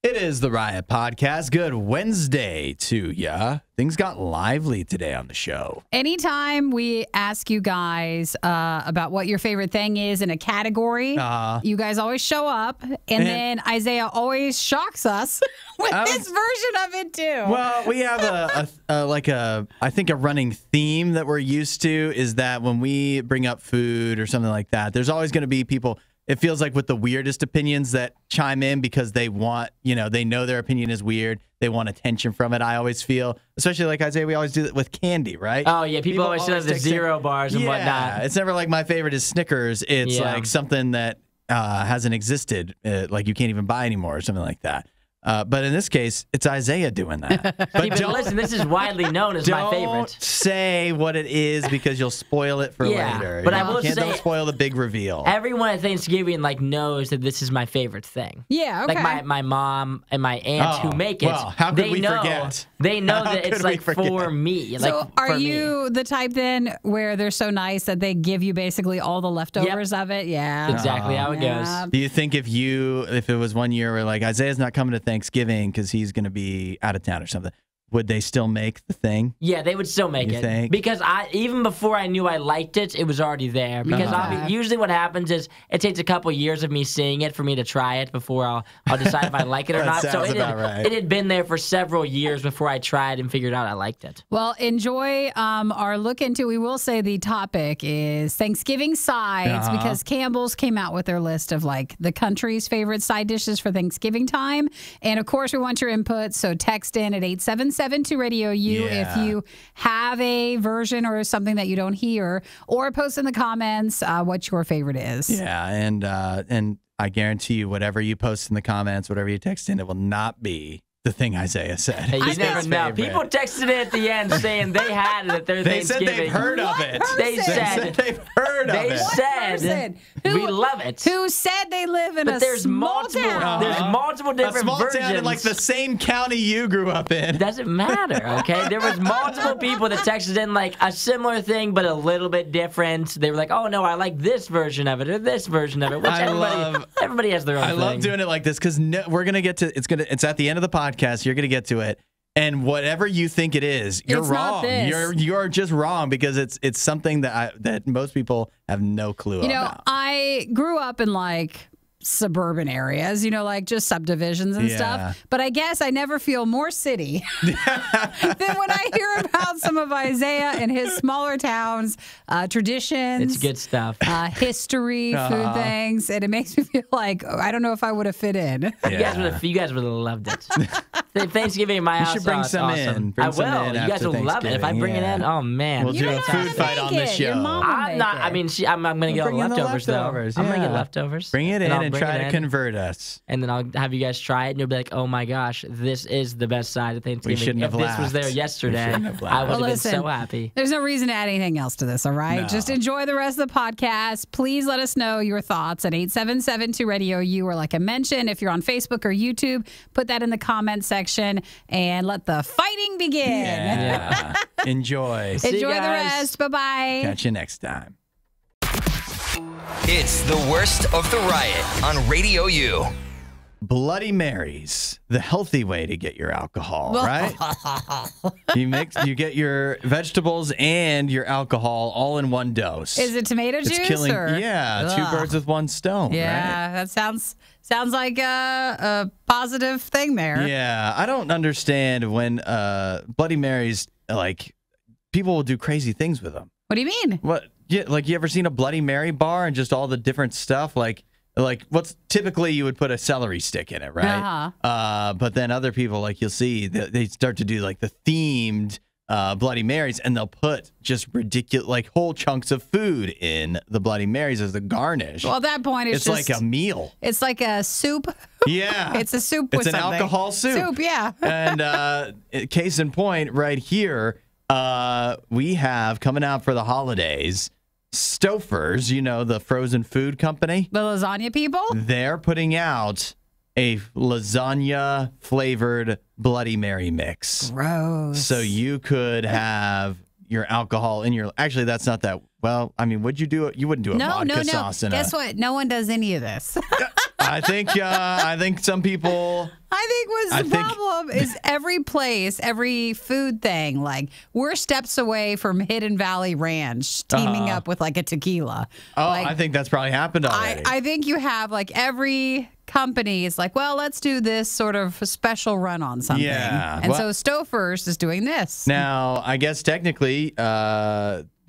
It is the Riot Podcast. Good Wednesday to ya. Things got lively today on the show. Anytime we ask you guys about what your favorite thing is in a category, you guys always show up, and then Isaiah always shocks us with this version of it too. Well, we have I think a running theme that we're used to is that when we bring up food or something like that, there's always going to be people. It feels like with the weirdest opinions that chime in because they want, they know their opinion is weird. They want attention from it. I always feel, especially like Isaiah, we always do that with candy, right? Oh, yeah. People always say the zero bars and whatnot. It's never like my favorite is Snickers. It's like something that hasn't existed, like you can't even buy anymore or something like that. But in this case, it's Isaiah doing that. But listen, this is widely known as my favorite. Don't say what it is because you'll spoil it for later. But I will say, don't spoil the big reveal. Everyone at Thanksgiving knows that this is my favorite thing. Yeah, okay. Like my mom and my aunt who make it. Well, how could we forget? They know that it's like for me. So are you the type then where they're so nice that they give you basically all the leftovers of it? Yeah. Exactly how it goes. Do you think if it was one year where like Isaiah's not coming to Thanksgiving because he's going to be out of town or something, would they still make the thing? Yeah, they would still make it. Think? Because even before I knew I liked it, it was already there. Because usually what happens is it takes a couple years of me seeing it for me to try it before I'll decide if I like it or not. So it had been there for several years before I tried and figured out I liked it. Well, enjoy our look into, we will say the topic is Thanksgiving sides because Campbell's came out with their list of like the country's favorite side dishes for Thanksgiving time. And of course, we want your input. So text in at 877 to RadioU if you have a version or something that you don't hear, or post in the comments what your favorite is. Yeah, and I guarantee you, whatever you post in the comments, whatever you text in, it will not be the thing Isaiah said. Hey, you never know. People texted it at the end saying they had it at their Thanksgiving. They said they've heard of it. They said they've heard of it. They said we love it. Who said they live in a small town? There's multiple different versions. A small town in like the same county you grew up in. It doesn't matter, okay? There was multiple people that texted in like a similar thing but a little bit different. They were like, oh no, I like this version of it or this version of it. Which everybody has their own thing. I love doing it like this because we're gonna get to it's at the end of the podcast. You're going to get to it, and whatever you think it is, you're wrong. You're just wrong because it's something that most people have no clue about. I grew up in like suburban areas, like just subdivisions and stuff. But I guess I never feel more city than when I hear about some of Isaiah and his smaller towns, traditions. It's good stuff. History, food things. And it makes me feel like, I don't know if I would have fit in. Yeah. You guys would have loved it. Thanksgiving in my house. You should bring some in. I will. You guys will love it. If I bring it in, oh man. We'll do a food fight on the show. I'm not. I mean, I'm going to get all the leftovers though. I'm going to get leftovers. Bring it in and try to convert us. And then I'll have you guys try it, and you'll be like, oh my gosh, this is the best side of Thanksgiving. We shouldn't have laughed. If this was there yesterday, I would have been so happy. There's no reason to add anything else to this, all right? No. Just enjoy the rest of the podcast. Please let us know your thoughts at 877 to RadioU, or like I mentioned, if you're on Facebook or YouTube, put that in the comment section and let the fighting begin. Yeah. Enjoy. Enjoy the rest. Bye-bye. Catch you next time. It's the worst of the riot on Radio U. Bloody Marys, the healthy way to get your alcohol, right? You get your vegetables and your alcohol all in one dose. Is it tomato juice? Killing, two birds with one stone. Yeah, right? that sounds like a positive thing there. Yeah, I don't understand when Bloody Marys, like, people will do crazy things with them. What do you mean? What? Yeah, like you ever seen a Bloody Mary bar and just all the different stuff? Like what's typically you would put a celery stick in it, right? But then other people, like you'll see, they start to do like the themed Bloody Marys, and they'll put just ridiculous, like whole chunks of food in the Bloody Marys as a garnish. Well, at that point, it's just like a meal. It's like a soup. Yeah. It's a soup with something. It's an alcohol soup. Soup, yeah. And case in point, right here, we have coming out for the holidays, Stouffer's, the frozen food company. The lasagna people? They're putting out a lasagna-flavored Bloody Mary mix. Gross. So you could have your alcohol in your... Actually, that's not that... Well, I mean, would you do it? You wouldn't do a vodka sauce in Guess what? No one does any of this. I think some people. The problem is every place, every food thing. Like, we're steps away from Hidden Valley Ranch teaming up with like a tequila. Oh, like, I think that's probably happened already. I think you have like every company is like, well, let's do this sort of special run on something. Yeah. And so Stouffer's is doing this. Now, I guess technically,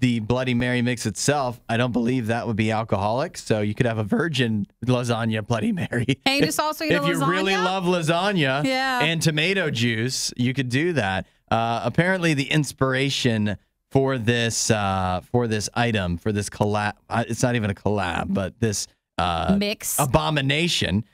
the Bloody Mary mix itself, I don't believe that would be alcoholic. So you could have a virgin lasagna Bloody Mary. And you just also eat a lasagna? If you really love lasagna and tomato juice, you could do that. Apparently, the inspiration for this item, for this collab, it's not even a collab, but this mix abomination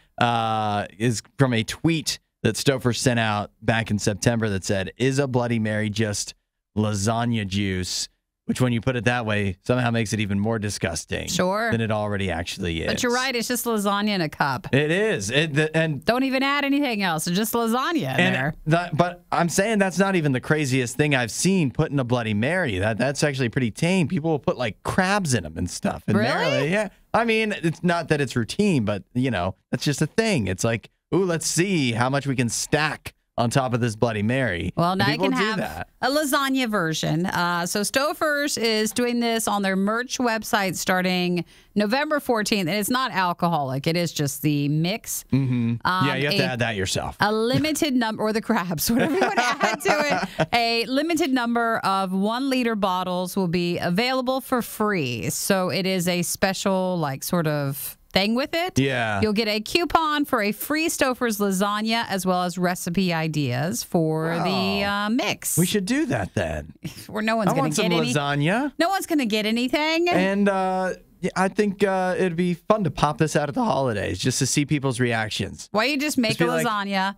is from a tweet that Stouffer sent out back in September that said, "Is a Bloody Mary just lasagna juice?" Which, when you put it that way, somehow makes it even more disgusting than it already actually is. But you're right. It's just lasagna in a cup. It is. And don't even add anything else. It's just lasagna in there. But I'm saying that's not even the craziest thing I've seen put in a Bloody Mary. That's actually pretty tame. People will put like crabs in them and stuff. And really? Yeah. I mean, it's not that it's routine, but, that's just a thing. It's like, ooh, let's see how much we can stack on top of this Bloody Mary. Well, now you can have a lasagna version. So Stouffer's is doing this on their merch website starting November 14th. And it's not alcoholic. It is just the mix. Mm-hmm. Yeah, you have to add that yourself. A limited number, or the crabs, whatever you want to add to it. A limited number of 1 liter bottles will be available for free. So it is a special, like, sort of thing with it. Yeah. You'll get a coupon for a free Stouffer's lasagna as well as recipe ideas for the mix. We should do that then. Where no one's going to get any lasagna. No one's going to get anything. And I think it'd be fun to pop this out at the holidays just to see people's reactions. Why you just make a lasagna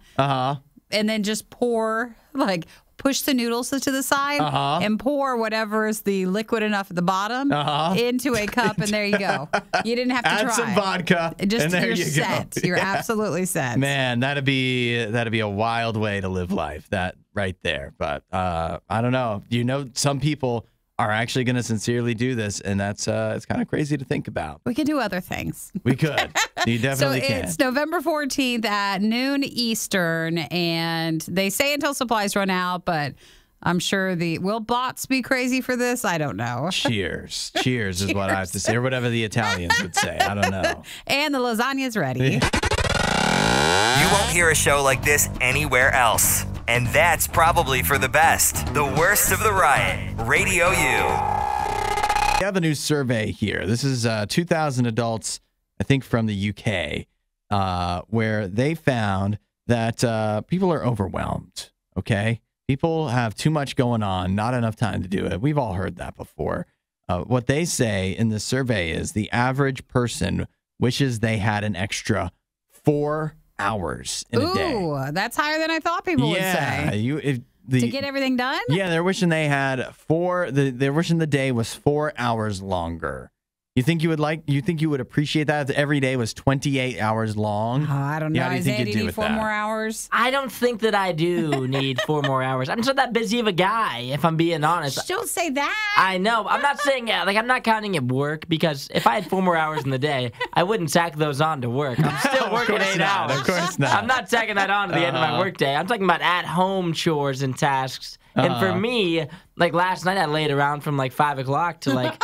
and then just pour, like, push the noodles to the side and pour whatever is the liquid enough at the bottom into a cup, and there you go. You didn't have to add try. some vodka, and there you're you set. go. You're absolutely set. Man, that'd be a wild way to live life. That right there. But I don't know. Some people are actually going to sincerely do this, and that's it's kind of crazy to think about. We could do other things. We could. You definitely can. So it's November 14th at noon Eastern, and they say until supplies run out, but I'm sure will bots be crazy for this? I don't know. Cheers. Cheers is what I have to say, or whatever the Italians would say. I don't know. And the lasagna's ready. You won't hear a show like this anywhere else. And that's probably for the best. The worst of the riot. Radio U. We have a new survey here. This is 2,000 adults, I think, from the UK, where they found that people are overwhelmed, okay? People have too much going on, not enough time to do it. We've all heard that before. What they say in this survey is the average person wishes they had an extra 4 hours in a day. Ooh, that's higher than I thought people would say. To get everything done? Yeah, they're wishing they had they're wishing the day was 4 hours longer. You think you would appreciate that if every day was 28 hours long? Oh, I don't know. Yeah, Isaiah, do you need 4 more hours? I don't think that I do need 4 more hours. I'm just not that busy of a guy, if I'm being honest. Don't say that. I know. I'm not saying, I'm not counting at work, because if I had 4 more hours in the day, I wouldn't tack those on to work. I'm still working 8 hours. Of course not. I'm not tacking that on to the end of my workday. I'm talking about at-home chores and tasks. And for me, like last night, I laid around from like 5 o'clock to like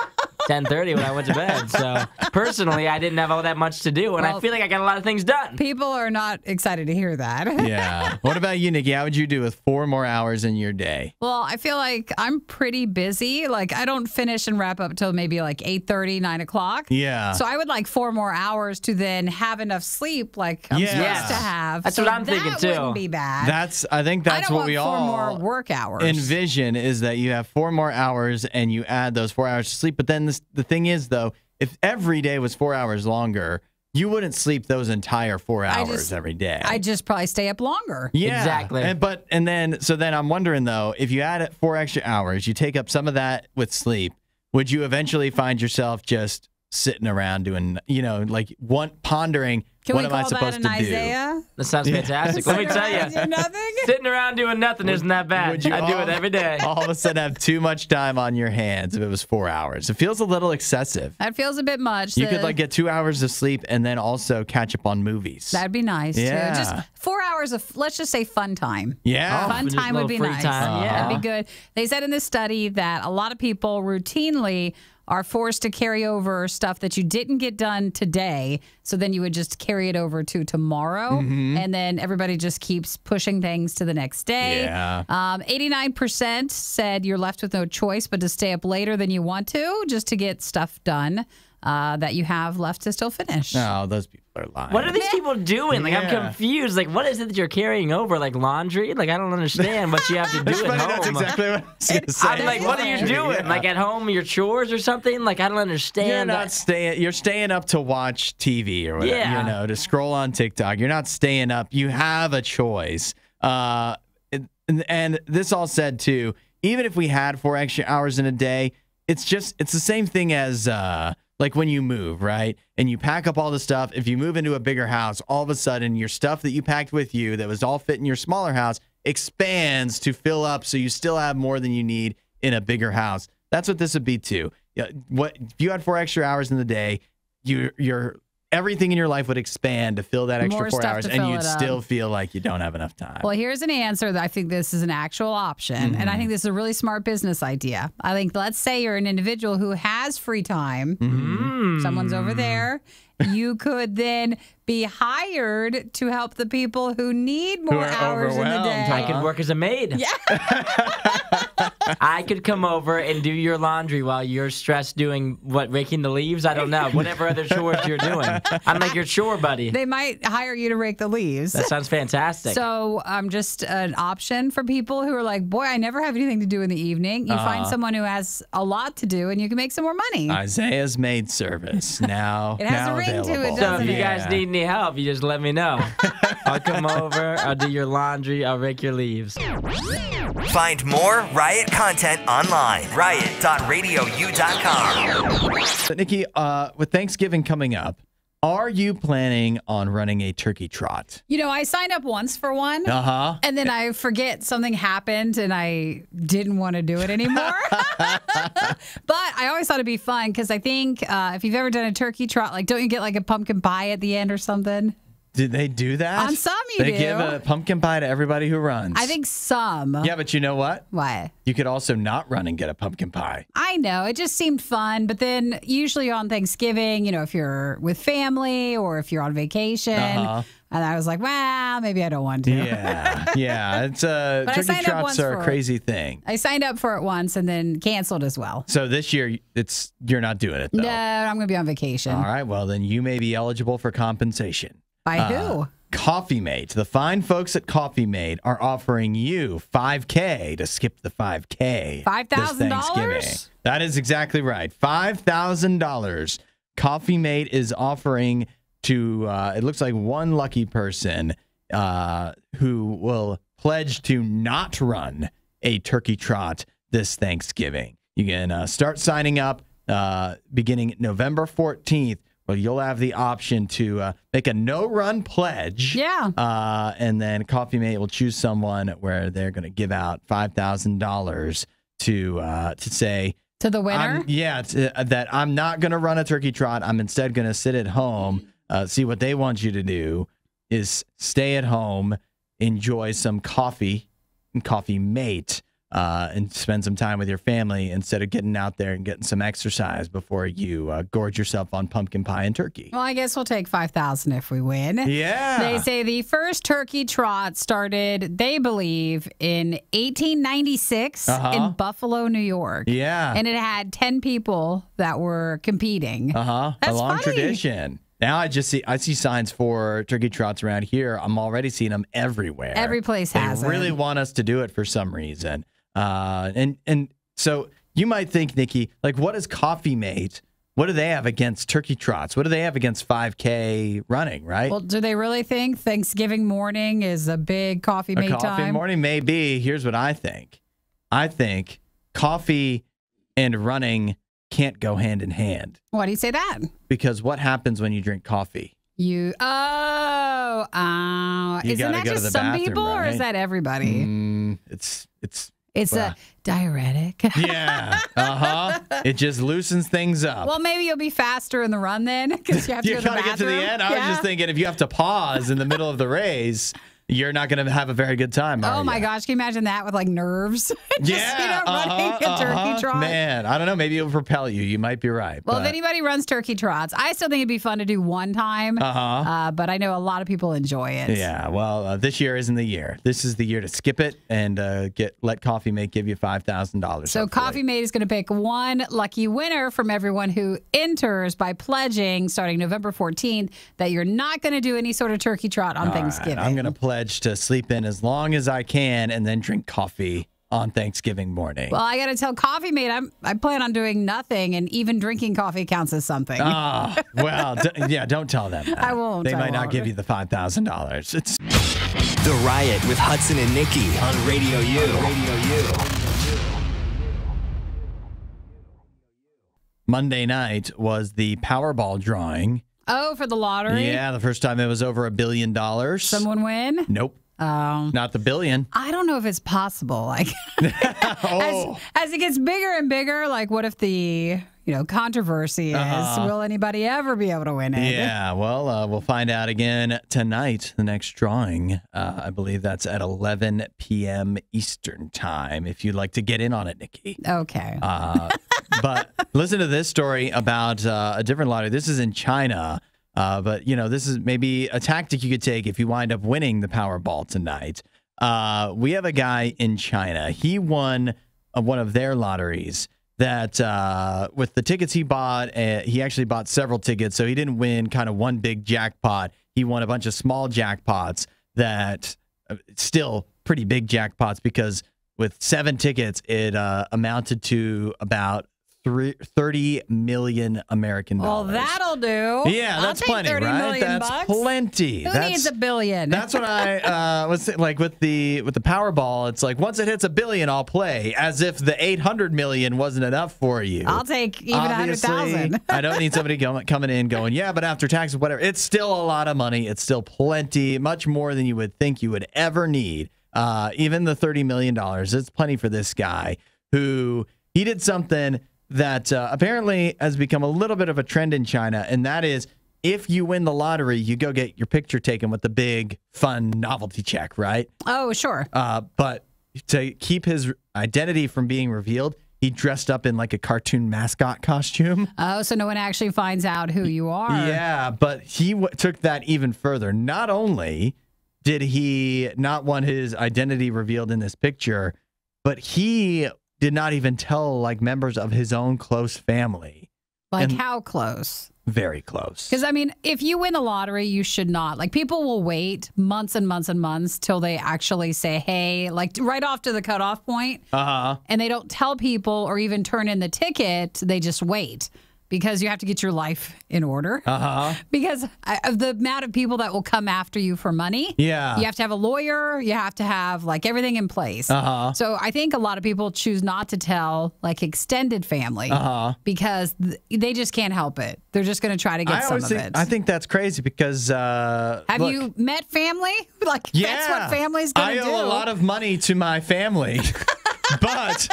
10:30 when I went to bed. So personally, I didn't have all that much to do, and I feel like I got a lot of things done. People are not excited to hear that. Yeah. What about you, Nikki? How would you do with 4 more hours in your day? Well, I feel like I'm pretty busy. Like, I don't finish and wrap up till maybe like 8:30, 9 o'clock. Yeah. So I would like 4 more hours to then have enough sleep like I'm supposed to have. That's what I'm thinking, too. That wouldn't be bad. I think that's what we all 4 more work hours. envision, is that you have 4 more hours and you add those 4 hours to sleep. But then the thing is, though, if every day was 4 hours longer, you wouldn't sleep those entire 4 hours every day. I'd just probably stay up longer. Yeah, exactly. And then I'm wondering, though, if you add 4 extra hours, you take up some of that with sleep, would you eventually find yourself just sitting around doing, like pondering. Can what we am I call supposed that to an Isaiah? do? That sounds fantastic. Let me tell you, nothing? sitting around doing nothing isn't that bad. I do it every day. All of a sudden have too much time on your hands if it was 4 hours. It feels a little excessive. That feels a bit much. You could like get 2 hours of sleep and then also catch up on movies. That'd be nice, Yeah. too. Just 4 hours of, let's just say, fun time. Yeah. Fun just a time would be little free nice. time, yeah. That'd be good. They said in this study that a lot of people routinely are forced to carry over stuff that you didn't get done today. So then you would just carry it over to tomorrow. And then everybody just keeps pushing things to the next day. Yeah. 89% said you're left with no choice but to stay up later than you want to just to get stuff done that you have left to still finish. No, those people are lying. What are these people doing? Like, I'm Yeah. confused. Like, what is it that you're carrying over? Like laundry? Like, I don't understand what you have to do at home. That's exactly what I was going to say. I'm like, what are you doing? Yeah. Like at home, your chores or something? Like, I don't understand. You're not staying. You're staying up to watch TV or whatever. Yeah. To scroll on TikTok. You're not staying up. You have a choice. And this all said too. Even if we had 4 extra hours in a day, it's the same thing as like when you move, right? And you pack up all the stuff. If you move into a bigger house, all of a sudden your stuff that you packed with you that was all fit in your smaller house expands to fill up, so you still have more than you need in a bigger house. That's what this would be too. Yeah, what if you had 4 extra hours in the day? Your everything in your life would expand to fill that extra More 4 stuff hours, to and fill you'd it up. still feel like you don't have enough time. Well, here's an answer that I think this is an actual option. And I think this is a really smart business idea. I think, let's say you're an individual who has free time. Someone's over there. You could then be hired to help the people who need more are hours in the overwhelmed, day. I could work as a maid. Yeah. I could come over and do your laundry while you're stressed doing raking the leaves? I don't know. Whatever other chores you're doing. I'm like your chore buddy. They might hire you to rake the leaves. That sounds fantastic. So just an option for people who are like, boy, I never have anything to do in the evening. You find someone who has a lot to do and you can make some more money. Isaiah's maid service now. It has now a ring to it, available. So doesn't if you it? guys need any help, you just let me know. I'll come over, I'll do your laundry, I'll rake your leaves. Find more Riot content online. Riot.radiou.com. So, Nikki, with Thanksgiving coming up, are you planning on running a turkey trot? I signed up once for one. Uh-huh. And then I forget something happened and I didn't want to do it anymore. But I always thought it'd be fun because I think if you've ever done a turkey trot, like, don't you get like a pumpkin pie at the end or something? Did they do that? On some you They do. give a pumpkin pie to everybody who runs. I think some. Yeah, but you know what? What? You could also not run and get a pumpkin pie. I know. It just seemed fun. But then usually on Thanksgiving, if you're with family or if you're on vacation, and I was like, well, maybe I don't want to. Yeah. It's But I turkey signed up trots once are for a it. crazy thing. I signed up for it once and then canceled as well. So this year, you're not doing it though. No, I'm going to be on vacation. All right. Well, then you may be eligible for compensation. By who? Coffee Mate. The fine folks at Coffee Mate are offering you $5,000 to skip the $5,000. $5,000? this Thanksgiving. That is exactly right. $5,000. Coffee Mate is offering to, it looks like one lucky person who will pledge to not run a turkey trot this Thanksgiving. You can start signing up beginning November 14th. Well, you'll have the option to make a no-run pledge. Yeah. And then Coffee Mate will choose someone where they're going to give out $5,000 to say To the winner? that I'm not going to run a turkey trot. I'm instead going to sit at home. See, what they want you to do is stay at home, enjoy some coffee and Coffee Mate, and spend some time with your family instead of getting out there and getting some exercise before you gorge yourself on pumpkin pie and turkey. Well, I guess we'll take $5,000 if we win. Yeah. They say the first turkey trot started, they believe, in 1896 in Buffalo, New York. Yeah. And it had 10 people that were competing. A That's long funny. tradition. Now I see signs for turkey trots around here. I'm already seeing them everywhere. Every place has They really it. want us to do it for some reason. And so you might think, Nikki, like, what is Coffee Mate? What do they have against turkey trots? What do they have against 5K running, right? Well, do they really think Thanksgiving morning is a big coffee mate A coffee time? morning may be. Here's what I think. I think coffee and running can't go hand in hand. Why do you say that? Because what happens when you drink coffee? Isn't that just some people, right? or is that everybody? It's a diuretic. Yeah. It just loosens things up. Well, maybe you'll be faster in the run then, because you have to go to the bathroom. Get to the end. I was just thinking, if you have to pause in the middle of the race, you're not going to have a very good time. Oh my gosh, can you imagine that with like nerves? Running a turkey trot. Man, I don't know. Maybe it'll propel you. You might be right. Well, if anybody runs turkey trots, I still think it'd be fun to do one time. But I know a lot of people enjoy it. Yeah. Well, this year isn't the year. This is the year to skip it and let Coffee Mate give you $5,000. So Coffee Mate is going to pick one lucky winner from everyone who enters by pledging starting November 14th that you're not going to do any sort of turkey trot on Thanksgiving. Right. I'm going to pledge to sleep in as long as I can and then drink coffee on Thanksgiving morning. Well, I got to tell Coffee Mate, I plan on doing nothing, and even drinking coffee counts as something. Well, don't tell them that. I won't. They might not give you the $5,000. It's The Riot with Hudson and Nikki on Radio U. Monday night was the Powerball drawing. Oh, for the lottery? Yeah, the first time it was over $1 billion. Someone win? Nope. Oh. Not the billion. I don't know if it's possible. Like, as it gets bigger and bigger, like, what if the controversy is, will anybody ever be able to win it? Yeah, well, we'll find out again tonight, the next drawing. I believe that's at 11 p.m. Eastern time, if you'd like to get in on it, Nikki. Okay. But listen to this story about a different lottery. This is in China. But, this is maybe a tactic you could take if you wind up winning the Powerball tonight. We have a guy in China. He won one of their lotteries that with the tickets he bought, he actually bought several tickets. So he didn't win kind of one big jackpot. He won a bunch of small jackpots that still pretty big jackpots, because with 7 tickets, it amounted to about 30 million American dollars. Well, that'll do. Yeah, that's plenty, right? That's plenty. Who needs $1 billion? That's what I was like with the Powerball. It's like, once it hits $1 billion, I'll play, as if the 800 million wasn't enough for you. I'll take even 100,000. I don't need somebody coming in going, yeah, but after taxes, whatever. It's still a lot of money. It's still plenty, much more than you would think you would ever need. Even the $30 million, it's plenty for this guy who he did something that apparently has become a little bit of a trend in China, and that is, if you win the lottery, you go get your picture taken with the big, fun novelty check, right? Oh, sure. But to keep his identity from being revealed, he dressed up in like a cartoon mascot costume. Oh, so no one actually finds out who you are. Yeah, but he took that even further. Not only did he not want his identity revealed in this picture, but he did not even tell like members of his own close family. Like, how close? Very close. Because, I mean, if you win the lottery, you should not. Like, people will wait months and months and months till they actually say, hey, like right off to the cutoff point. And they don't tell people or even turn in the ticket. They just wait. Because you have to get your life in order. Because of the amount of people that will come after you for money. Yeah. You have to have a lawyer. You have to have like everything in place. So I think a lot of people choose not to tell like extended family because they just can't help it. They're just going to try to get some of it. I think that's crazy because have you met family? Like, that's what family's going to do. I owe a lot of money to my family. But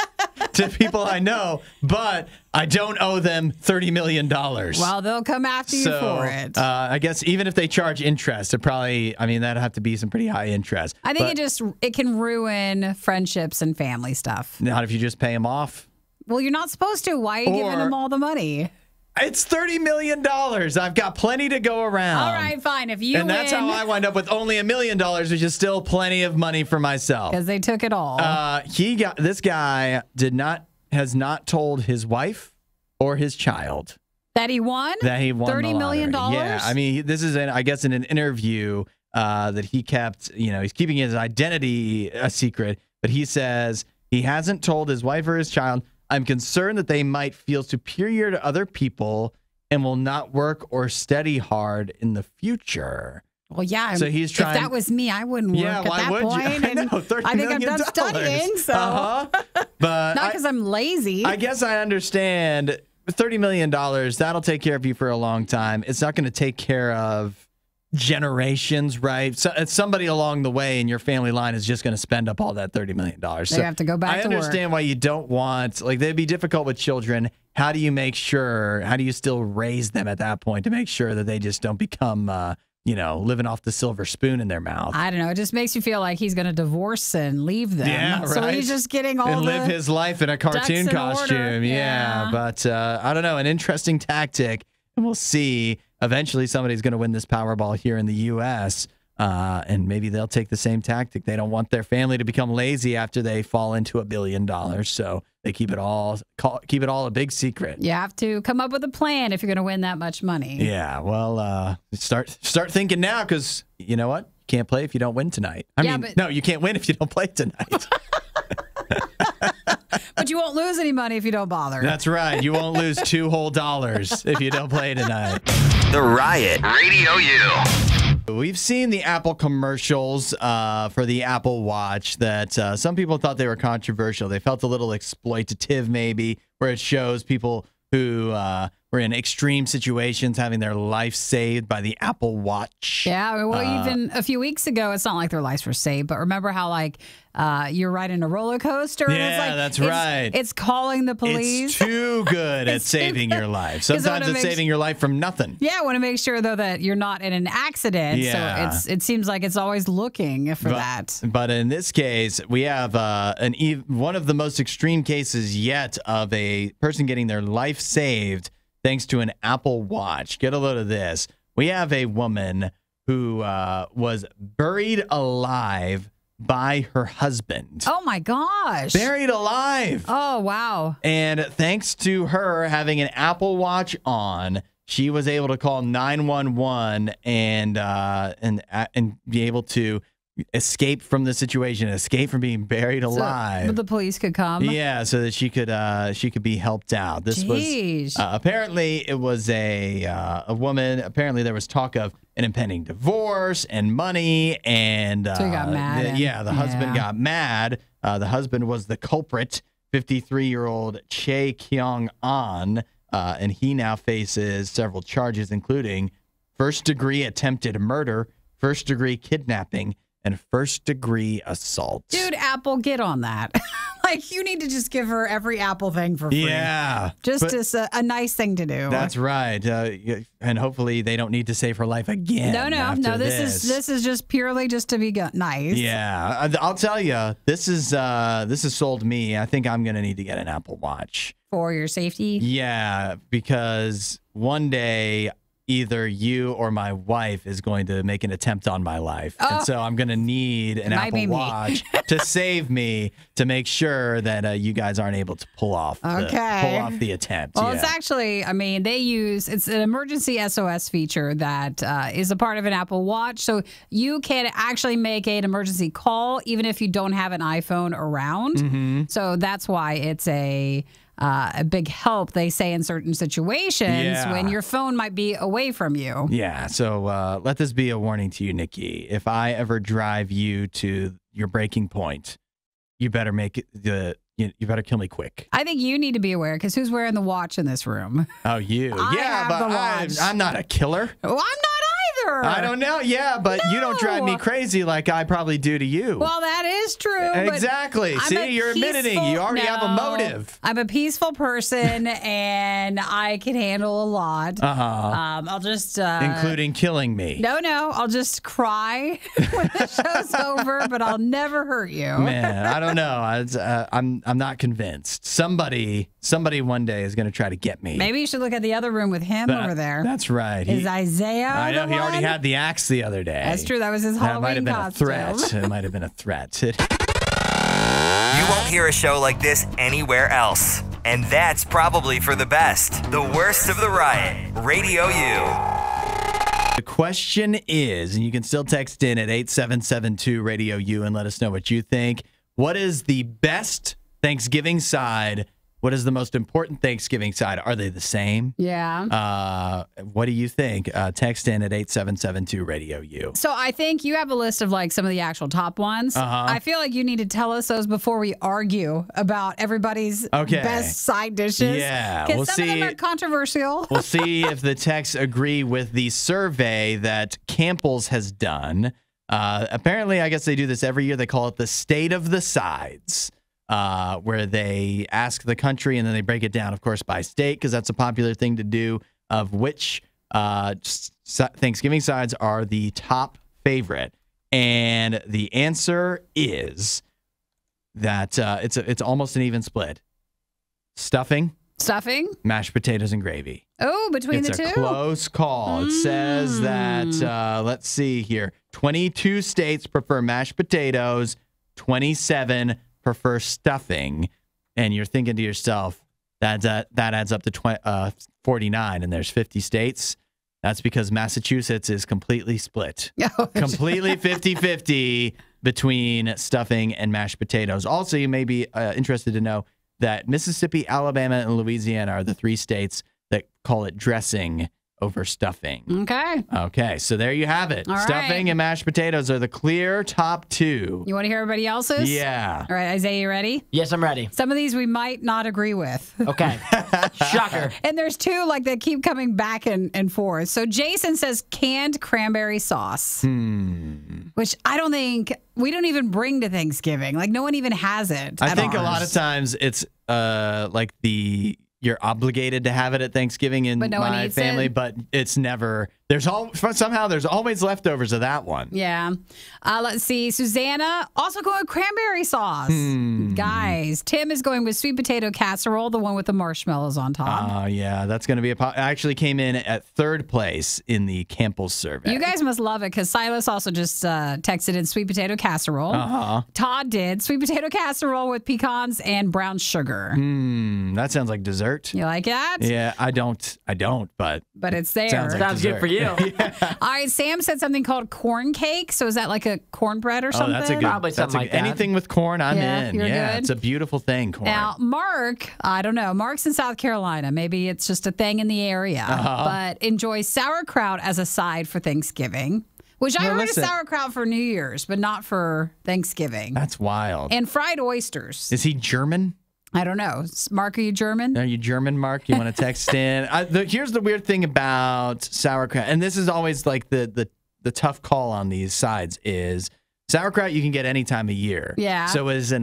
to people I know, but I don't owe them $30 million. Well, they'll come after you for it. I guess even if they charge interest, that'd have to be some pretty high interest. I think it can ruin friendships and family stuff. Not if you just pay them off. Well, you're not supposed to. Why are you giving them all the money? It's $30 million. I've got plenty to go around. All right, fine. If you win. That's how I wind up with only $1 million, which is still plenty of money for myself. Because they took it all. This guy has not told his wife or his child that he won. $30 million. Yeah, I mean, this is I guess in an interview that he kept. He's keeping his identity a secret, but he says he hasn't told his wife or his child. I'm concerned that they might feel superior to other people and will not work or study hard in the future. Well, yeah. So he's trying. If that was me, I wouldn't work at that point. I know, $30 I think million. I'm done studying. So. But not because I'm lazy. I guess I understand $30 million, that'll take care of you for a long time. It's not going to take care of generations, right? So somebody along the way in your family line is just going to spend up all that $30 million. So they have to go back to work. I understand why you don't want, like, they'd be difficult with children. How do you still raise them at that point to make sure that they just don't become, living off the silver spoon in their mouth? I don't know. It just makes you feel like he's going to divorce and leave them. Yeah, right. So he's just getting all and live his life in a cartoon costume. Yeah. But I don't know. An interesting tactic. And we'll see. Eventually, somebody's going to win this Powerball here in the U.S., and maybe they'll take the same tactic. They don't want their family to become lazy after they fall into $1 billion, so they keep it all a big secret. You have to come up with a plan if you're going to win that much money. Yeah, well, start thinking now, because you know what? You can't play if you don't win tonight. No, you can't win if you don't play tonight. But you won't lose any money if you don't bother. That's right. You won't lose $2 whole if you don't play tonight. The Riot Radio U. We've seen the Apple commercials for the Apple Watch that some people thought they were controversial. They felt a little exploitative, maybe, where it shows people who were in extreme situations having their life saved by the Apple Watch. Yeah, well, even a few weeks ago, it's not like their lives were saved, but remember how, like, you're riding a roller coaster? Yeah, and it's like, that's right. It's calling the police. It's too good at saving your life. Sometimes it's saving your life from nothing. Yeah, I want to make sure, though, that you're not in an accident. Yeah. So it seems like it's always looking for that. But in this case, we have one of the most extreme cases yet of a person getting their life saved thanks to an Apple Watch. Get a load of this. We have a woman who was buried alive by her husband. Oh, my gosh. Buried alive. Oh, wow. And thanks to her having an Apple Watch on, she was able to call 911 and be able to escape from the situation, escape from being buried alive. But the police could come. Yeah, so that she could be helped out. This was apparently it was a woman. Apparently there was talk of an impending divorce and money, and so he got mad. The husband got mad. The husband was the culprit, 53-year-old Chae Kyung-an, and he now faces several charges, including first-degree attempted murder, first-degree kidnapping, and first-degree assault. Dude, Apple, get on that. Like, you need to just give her every Apple thing for free. Yeah. Just as a nice thing to do. That's right. And hopefully they don't need to save her life again. No. This is just purely just to be nice. Yeah. I'll tell you, this has sold me. I think I'm going to need to get an Apple Watch. For your safety? Yeah, because one day either you or my wife is going to make an attempt on my life. Oh. And so I'm going to need an Apple Watch to save me, to make sure that you guys aren't able to pull off the attempt. Well, it's actually, it's an emergency SOS feature that is a part of an Apple Watch. So you can actually make an emergency call even if you don't have an iPhone around. Mm-hmm. So that's why it's a big help, they say, in certain situations when your phone might be away from you. Yeah, so let this be a warning to you, Nikki. If I ever drive you to your breaking point, you better you better kill me quick. I think you need to be aware, because who's wearing the watch in this room? Oh, you. I'm not a killer. Well, I'm not either. I don't know. Yeah, but you don't drive me crazy like I probably do to you. Well, that is true. Exactly. See, you're admitting you already have a motive. I'm a peaceful person, and I can handle a lot. I'll just including killing me. No, I'll just cry when the show's over, but I'll never hurt you. Man, I don't know. I'm not convinced. Somebody one day is going to try to get me. Maybe you should look at the other room with him over there. That's right. Is Isaiah? I know he already had the axe the other day. That's true. That was his Halloween costume. It might have been a threat. You won't hear a show like this anywhere else. And that's probably for the best. The worst of the riot. Radio U. The question is, and you can still text in at 8772 Radio U and let us know what you think. What is the best Thanksgiving side What is the most important Thanksgiving side? Are they the same? Yeah. What do you think? Text in at 8772 Radio U. So I think you have a list of like some of the actual top ones. I feel like you need to tell us those before we argue about everybody's best side dishes. Yeah. Because some of them are controversial. We'll see if the texts agree with the survey that Campbell's has done. Apparently, I guess they do this every year. They call it the State of the Sides. Where they ask the country and then they break it down, of course, by state, because that's a popular thing to do, of which Thanksgiving sides are the top favorite. And the answer is that it's almost an even split. Stuffing, mashed potatoes, and gravy. Oh, between the two? It's a close call. It says that, let's see here, 22 states prefer mashed potatoes, 27 prefer stuffing, and you're thinking to yourself, that adds up to 49, and there's 50 states. That's because Massachusetts is completely split. Completely 50-50 between stuffing and mashed potatoes. Also, you may be interested to know that Mississippi, Alabama, and Louisiana are the 3 states that call it dressing over stuffing. Okay, so there you have it. Stuffing and mashed potatoes are the clear top 2. You want to hear everybody else's? Yeah. All right, Isaiah, you ready? Yes, I'm ready. Some of these we might not agree with. Okay. Shocker. And there's 2 like that keep coming back and forth. So Jason says canned cranberry sauce, which I don't think we don't even bring to Thanksgiving. Like no one even has it. I think a lot of times it's like you're obligated to have it at Thanksgiving in my family, but it's never. Somehow there's always leftovers of that one. Yeah. Let's see. Susanna also going with cranberry sauce. Guys, Tim is going with sweet potato casserole, the one with the marshmallows on top. Oh, yeah. That's going to be I actually came in at 3rd place in the Campbell's survey. You guys must love it because Silas also just texted in sweet potato casserole. Todd did sweet potato casserole with pecans and brown sugar. That sounds like dessert. You like that? Yeah, I don't, but it's there. Sounds good for you. All right, Sam said something called corn cake. So is that like a cornbread or something? That's a good. Probably something like that. Anything with corn, I'm in. You're good. It's a beautiful thing. Corn. Now, Mark, I don't know. Mark's in South Carolina. Maybe it's just a thing in the area, but enjoys sauerkraut as a side for Thanksgiving. Which I heard is sauerkraut for New Year's, but not for Thanksgiving. That's wild. And fried oysters. Is he German? I don't know. Mark, are you German? Are you German, Mark? You want to text in? Here's the weird thing about sauerkraut, and this is always like the tough call on these sides is sauerkraut you can get any time of year. Yeah. So is it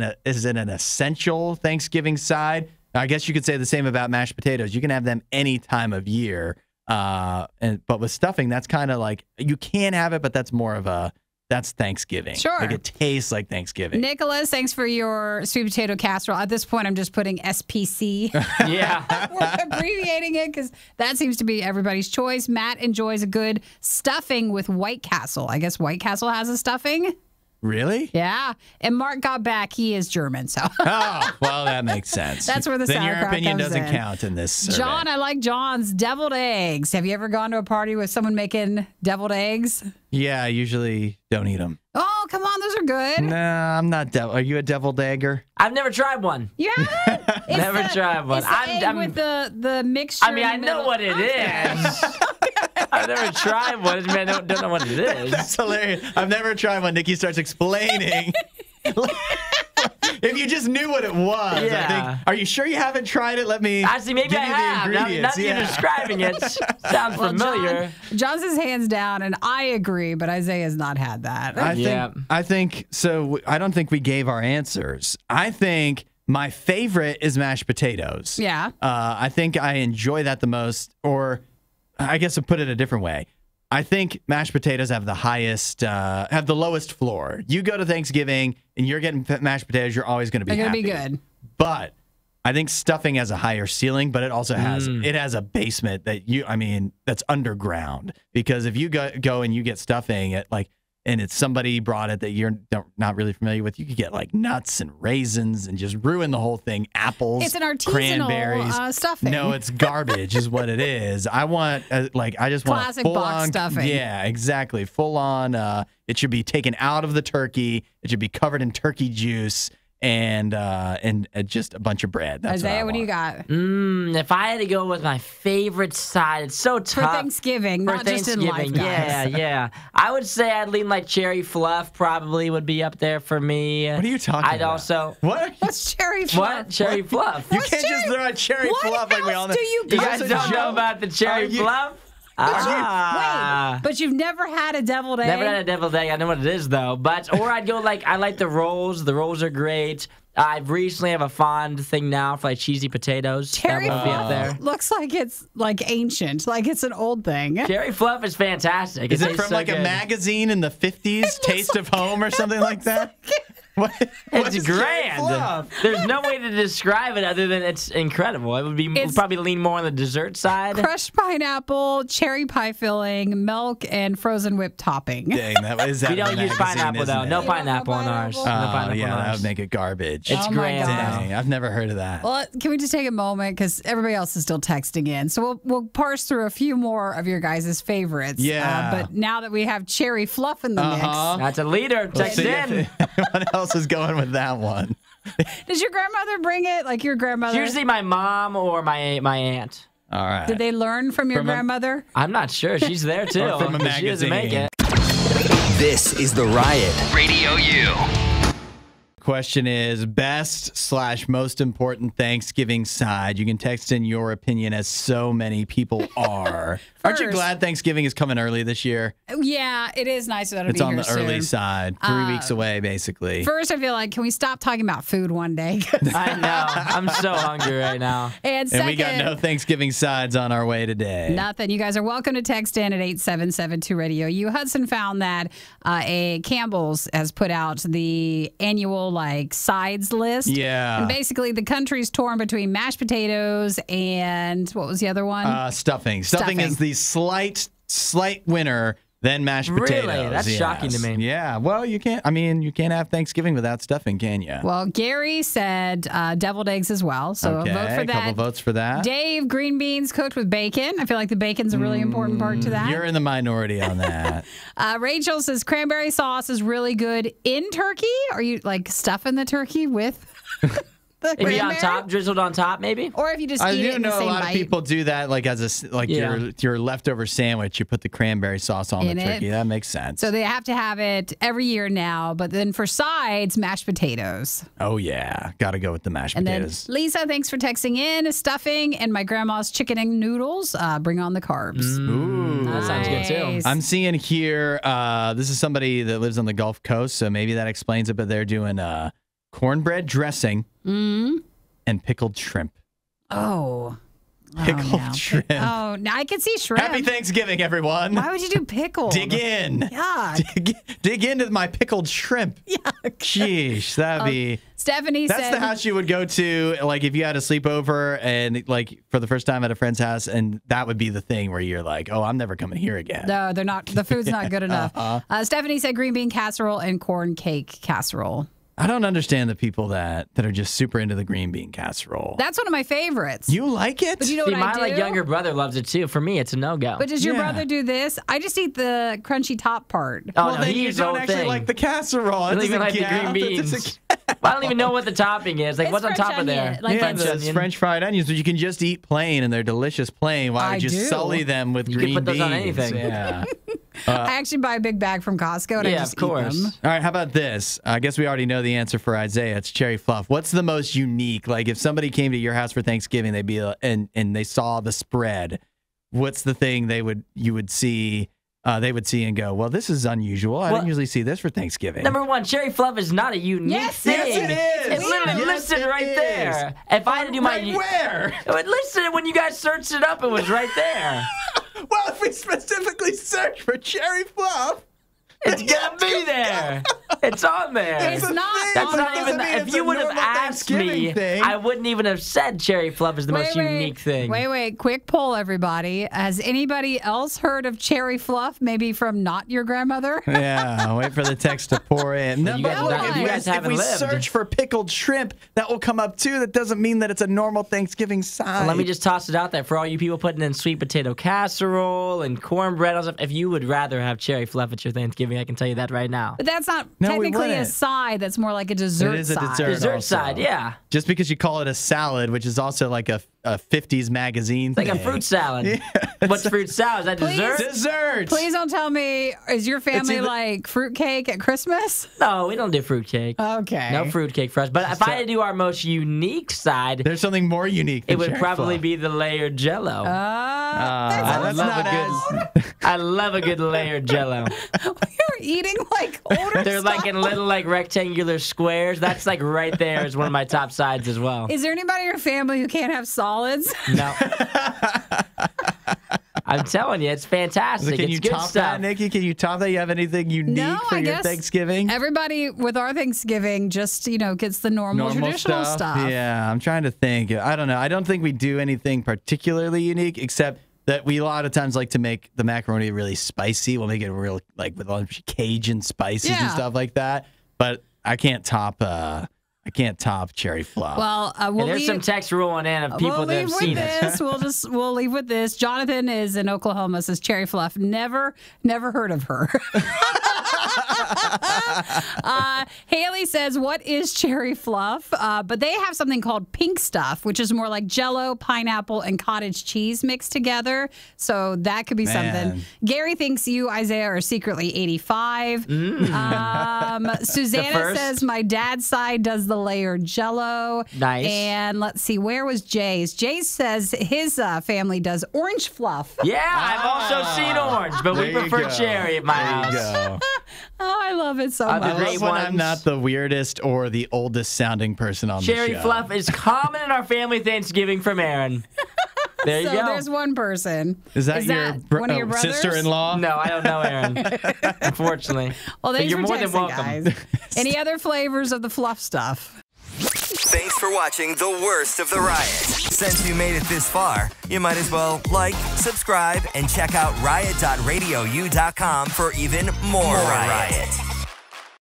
an essential Thanksgiving side? I guess you could say the same about mashed potatoes. You can have them any time of year. But with stuffing, that's kind of like you can have it, but that's more of that's Thanksgiving. Sure. Like it tastes like Thanksgiving. Nicholas, thanks for your sweet potato casserole. At this point, I'm just putting SPC. Yeah. We're abbreviating it because that seems to be everybody's choice. Matt enjoys a good stuffing with White Castle. I guess White Castle has a stuffing. Really? Yeah. And Mark got back. He is German, so. Oh, well, that makes sense. That's where the then sauerkraut your opinion comes doesn't in. count in this survey. John, I like John's deviled eggs. Have you ever gone to a party with someone making deviled eggs? Yeah, I usually don't eat them. Oh, come on. Those are good. No, I'm not devil. Are you a deviled egger? I've never tried one. You haven't? Never tried one. It's the egg with the mixture. I mean, I know what it is. I've never tried one. I don't know what it is. That's hilarious. I've never tried one. Nikki starts explaining. If you just knew what it was, I think. Are you sure you haven't tried it? Let me. Actually, maybe I have. Now that you're describing it, sounds familiar. John says hands down, and I agree, but Isaiah's not had that. I think so. I don't think we gave our answers. I think my favorite is mashed potatoes. Yeah. I think I enjoy that the most, or I guess I'll put it a different way. I think mashed potatoes have the lowest floor. You go to Thanksgiving and you're getting mashed potatoes, you're always going to be happy. They're going to be good. But I think stuffing has a higher ceiling, but it also has a basement that's underground. Because if you go and you get stuffing and it's somebody brought it that you're not really familiar with, you could get like nuts and raisins and just ruin the whole thing. Apples, it's an artisanal cranberries, stuffing. No, it's garbage, is what it is. I want I just want classic box stuffing. Yeah, exactly, full on. It should be taken out of the turkey. It should be covered in turkey juice. and just a bunch of bread. That's Isaiah, what do you got? If I had to go with my favorite side, it's so tough. For Thanksgiving, not just in life, guys. Yeah. I would say I'd lean like cherry fluff probably would be up there for me. What are you talking about? I'd also... What's cherry fluff? What? Cherry fluff. You can't just throw out cherry fluff like we all know. You guys don't know about the cherry fluff? Wait, but you've never had a deviled egg? Never had a deviled egg. I know what it is, though. Or I'd go like, I like the rolls. The rolls are great. I recently have a fond thing now for like cheesy potatoes. Cherry that would be up there. Looks like it's like ancient, like it's an old thing. Cherry fluff is fantastic. Is it from like a magazine in the 50s, Taste of Home or something like that? It's grand. There's no way to describe it other than it's incredible. It would probably lean more on the dessert side. Crushed pineapple, cherry pie filling, milk, and frozen whipped topping. Dang, we don't use pineapple though. No pineapple on ours. Oh, yeah, that would make it garbage. It's grand. Dang, I've never heard of that. Well, can we just take a moment because everybody else is still texting in, so we'll parse through a few more of your guys' favorites. Yeah. But now that we have cherry fluff in the mix, that's a leader. Text in. What else is going with that one? Does your grandmother bring it? Like your grandmother? Usually my mom or my aunt. All right. Did they learn from your grandmother? I'm not sure. She's there too. Or from a magazine. She doesn't make it. This is The Riot. Radio U. Question is best/most important Thanksgiving side. You can text in your opinion, as so many people are. Aren't you glad Thanksgiving is coming early this year? Yeah, it is nice that it's on the early side. 3 weeks away, basically. First, I feel like, can we stop talking about food one day? I know. I'm so hungry right now. And second, we got no Thanksgiving sides on our way today. Nothing. You guys are welcome to text in at 877-2-RADIO-U. Hudson found that Campbell's has put out the annual sides list. Yeah. And basically the country's torn between mashed potatoes and what was the other one? Stuffing. Stuffing is the slight winner, then mashed potatoes. Really? That's shocking to me. Yeah. Well, you can't have Thanksgiving without stuffing, can you? Well, Gary said deviled eggs as well. So okay, a vote for that. A couple votes for that. Dave, green beans cooked with bacon. I feel like the bacon's a really important part to that. You're in the minority on that. Rachel says cranberry sauce is really good in turkey. Are you stuffing the turkey with maybe on top, drizzled on top, maybe? Or if you just eat it in the same bite. I do know a lot of people do that, as your leftover sandwich. You put the cranberry sauce on the turkey. That makes sense. So they have to have it every year now. But then for sides, mashed potatoes. Oh, yeah. Got to go with the mashed potatoes. Then Lisa, thanks for texting in. Stuffing and my grandma's chicken and noodles. Bring on the carbs. Ooh. That sounds good, too. I'm seeing here, this is somebody that lives on the Gulf Coast, so maybe that explains it, but they're doing cornbread dressing and pickled shrimp. Oh. Pickled shrimp. Oh, now I can see shrimp. Happy Thanksgiving, everyone. Why would you do pickled? Dig in. Yeah. Dig into my pickled shrimp. Yeah. Sheesh, that'd be... Stephanie said... That's the house you would go to, if you had a sleepover and, for the first time at a friend's house, and that would be the thing where you're like, oh, I'm never coming here again. No, they're not. The food's not good enough. Stephanie said green bean casserole and corn cake casserole. I don't understand the people that are just super into the green bean casserole. That's one of my favorites. You like it? But you know what I do? My younger brother loves it too. For me, it's a no-go. But does your brother do this? I just eat the crunchy top part. Oh, well, no, then you don't actually like the casserole. I don't even like the green beans. I don't even know what the topping is. What's on top of there? It's French fried onions, but you can just eat plain, and they're delicious plain. Why would you sully them with green beans? You can put those on anything. Yeah. I actually buy a big bag from Costco, and I just eat them. All right, how about this? I guess we already know the answer for Isaiah. It's cherry fluff. What's the most unique? If somebody came to your house for Thanksgiving, they'd be and they saw the spread. What's the thing they would see and go, well, this is unusual. I didn't usually see this for Thanksgiving. Number one, cherry fluff is not a unique thing. Yes, it is. It's literally listed right there. If I had to do my... Where? It listed when you guys searched it up. It was right there. Well, if we specifically search for cherry fluff, it's gonna be there. It's on there. It's not. That's not even. If you would have asked me, I wouldn't even have said cherry fluff is the most unique thing. Wait. Quick poll, everybody. Has anybody else heard of cherry fluff? Maybe from not your grandmother? Yeah. Wait for the text to pour in. No, if we search for pickled shrimp, that will come up too. That doesn't mean that it's a normal Thanksgiving side. Well, let me just toss it out there for all you people putting in sweet potato casserole and cornbread. If you would rather have cherry fluff at your Thanksgiving Thanksgiving. I can tell you that right now. But that's not No, we technically a wouldn't. side. That's more like a dessert It is a side. dessert. Also. Side, yeah. Just because you call it a salad, which is also like a 50s magazine Like thing. a fruit salad. Yeah. What's fruit salad? Is that dessert? Dessert. Please don't tell me, is your family like fruitcake at Christmas? No, we don't do fruitcake. Okay. No fruitcake for us. But if I had to do our most unique side, There's something more unique than it would cherry probably fluff. be the layered Jello. That's not I love a good layered Jello. You're eating like older They're like in little like rectangular squares. That's like right there is one of my top sides as well. Is there anybody in your family who can't have solids? No. I'm telling you, it's fantastic. Can it's you good top stuff. that, Nikki? Can you top that? You have anything unique No, for I your guess Thanksgiving? Everybody with our Thanksgiving just, gets the normal traditional stuff. Yeah, I'm trying to think. I don't know. I don't think we do anything particularly unique, except that we a lot of times like to make the macaroni really spicy. We'll make it real, like with all Cajun spices and stuff like that. But I can't top cherry fluff. Well, There's some text rolling in of people that have seen it. We'll leave with this. Jonathan is in Oklahoma, says cherry fluff. Never heard of her. Haley says, what is cherry fluff? But they have something called pink stuff, which is more like Jell-O, pineapple, and cottage cheese mixed together. So that could be something. Gary thinks you, Isaiah, are secretly 85. Susanna says, my dad's side does the layered Jell-O. Nice. And let's see, where was Jay's? Jay says his family does orange fluff. Yeah, I've also seen orange, but we prefer cherry at my house. Oh, I love it so much. I love when I'm not the weirdest or the oldest sounding person on the show. Cherry fluff is common in our family Thanksgiving from Aaron. There you go. There's one person. Is that one of your brothers? sister-in-law? No, I don't know Aaron. Unfortunately. Well, thanks you're for more than texting, welcome. guys. Any other flavors of the fluff stuff? Thanks for watching the worst of the riot. Since you made it this far, you might as well like, subscribe, and check out riot.radiou.com for even more riot.